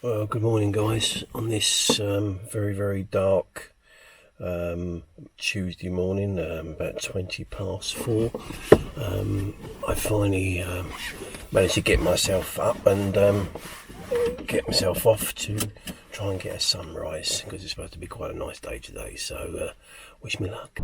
Well, good morning, guys. On this very dark Tuesday morning, about 4:20, I finally managed to get myself up and get myself off to try and get a sunrise, because it's supposed to be quite a nice day today. So wish me luck.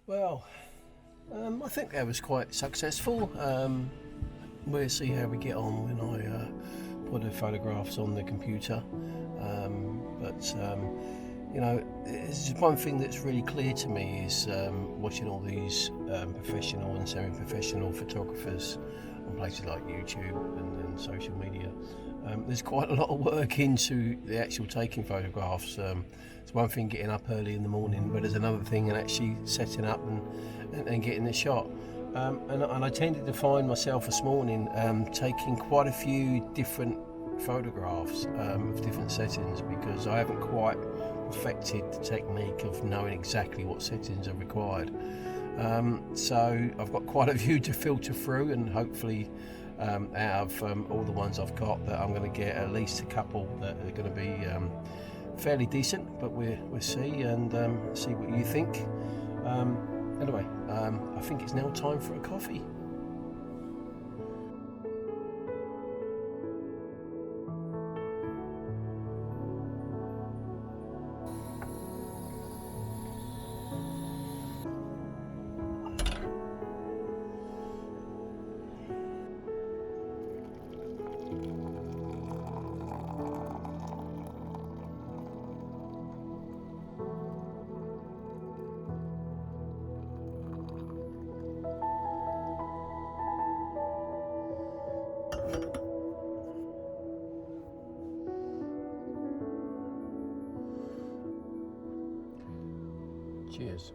Well, I think that was quite successful. We'll see how we get on when I put the photographs on the computer. You know, it's one thing that's really clear to me is watching all these professional and semi-professional photographers on places like YouTube and social media. There's quite a lot of work into the actual taking photographs. It's one thing getting up early in the morning, but there's another thing in actually setting up and getting the shot. And I tended to find myself this morning taking quite a few different photographs of different settings, because I haven't quite perfected the technique of knowing exactly what settings are required. So I've got quite a few to filter through, and hopefully out of all the ones I've got, that I'm going to get at least a couple that are going to be fairly decent, but we'll see and see what you think. Anyway, I think it's now time for a coffee. Cheers.